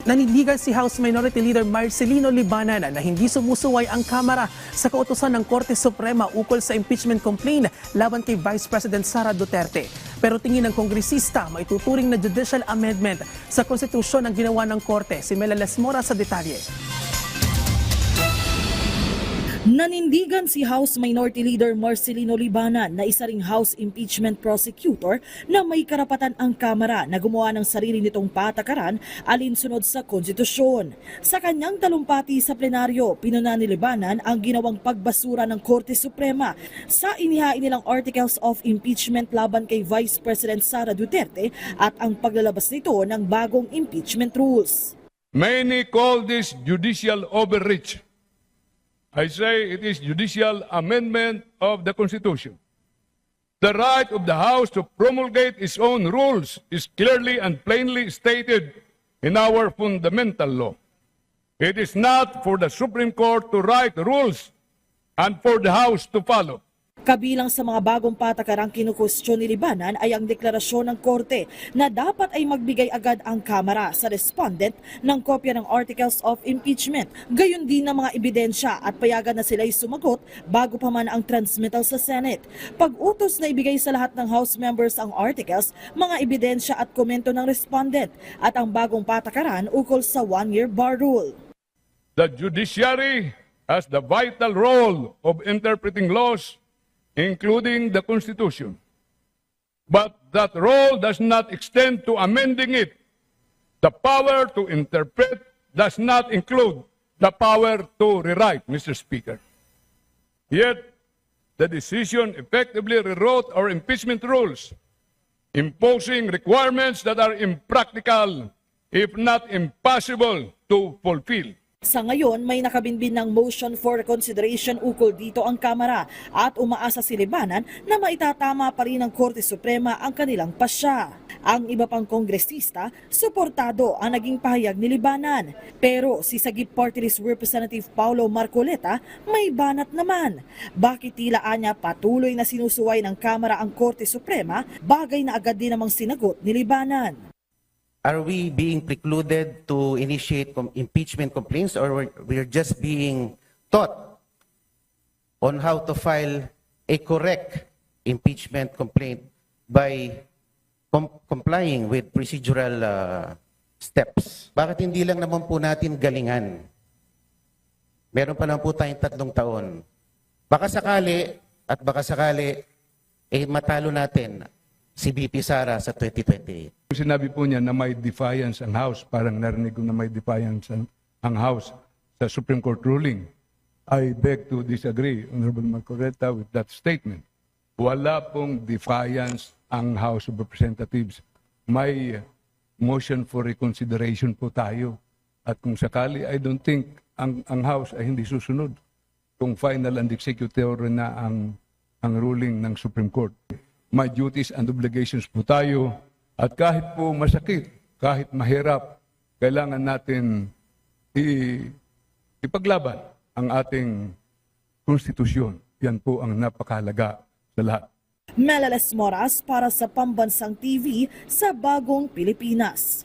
Nanindigan si House Minority Leader Marcelino Libanan na hindi sumusuway ang Kamara sa kautusan ng Korte Suprema ukol sa impeachment complaint laban kay Vice President Sara Duterte. Pero tingin ng kongresista, maituturing na judicial amendment sa konstitusyon ang ginawa ng Korte. Si Mela Lesmora sa detalye. Nanindigan si House Minority Leader Marcelino Libanan na isa ring House Impeachment Prosecutor na may karapatan ang Kamara na gumawa ng sarili nitong patakaran alinsunod sa konstitusyon. Sa kanyang talumpati sa plenaryo, pinuna ni Libanan ang ginawang pagbasura ng Korte Suprema sa inihain nilang Articles of Impeachment laban kay Vice President Sara Duterte at ang paglalabas nito ng bagong impeachment rules. Many call this judicial overreach. I say it is judicial amendment of the Constitution. The right of the House to promulgate its own rules is clearly and plainly stated in our fundamental law. It is not for the Supreme Court to write rules and for the House to follow. Kabilang sa mga bagong patakarang kinukwestiyon ni Libanan ay ang deklarasyon ng Korte na dapat ay magbigay agad ang Kamara sa respondent ng kopya ng Articles of Impeachment. Gayon din ng mga ebidensya at payagan na sila'y sumagot bago pa man ang transmittal sa Senate. Pag-utos na ibigay sa lahat ng House members ang articles, mga ebidensya at komento ng respondent at ang bagong patakaran ukol sa one-year bar rule. The judiciary has the vital role of interpreting laws, including the Constitution. But that role does not extend to amending it. The power to interpret does not include the power to rewrite, Mr. Speaker. Yet, the decision effectively rewrote our impeachment rules, imposing requirements that are impractical, if not impossible, to fulfill. Sa ngayon, may nakabinbin ng motion for reconsideration ukol dito ang Kamara at umaasa si Libanan na maitatama pa rin ng Korte Suprema ang kanilang pasya. Ang iba pang kongresista, suportado ang naging pahayag ni Libanan. Pero si Sagip Party List Representative Paulo Marcoleta may banat naman. Bakit tila niya patuloy na sinusuway ng Kamara ang Korte Suprema, bagay na agad din namang sinagot ni Libanan. Are we being precluded to initiate impeachment complaints, or we're just being taught on how to file a correct impeachment complaint by complying with procedural steps? Bakit hindi lang naman po natin galingan? Meron pa lang po tayong 3 taon. Baka sakali matalo natin si VP Sara sa 2028. Sinabi po niya na may defiance ang House, parang narinig ko na may defiance ang House sa Supreme Court ruling. I beg to disagree, Honorable Marcoleta, with that statement. Wala pong defiance ang House of Representatives. May motion for reconsideration po tayo. At kung sakali, I don't think ang House ay hindi susunod kung final and executor na ang ruling ng Supreme Court. May duties and obligations po tayo. At kahit po masakit, kahit mahirap, kailangan natin ipaglaban ang ating konstitusyon. Yan po ang napakahalaga sa lahat. Mela Lesmora para sa Pambansang TV sa Bagong Pilipinas.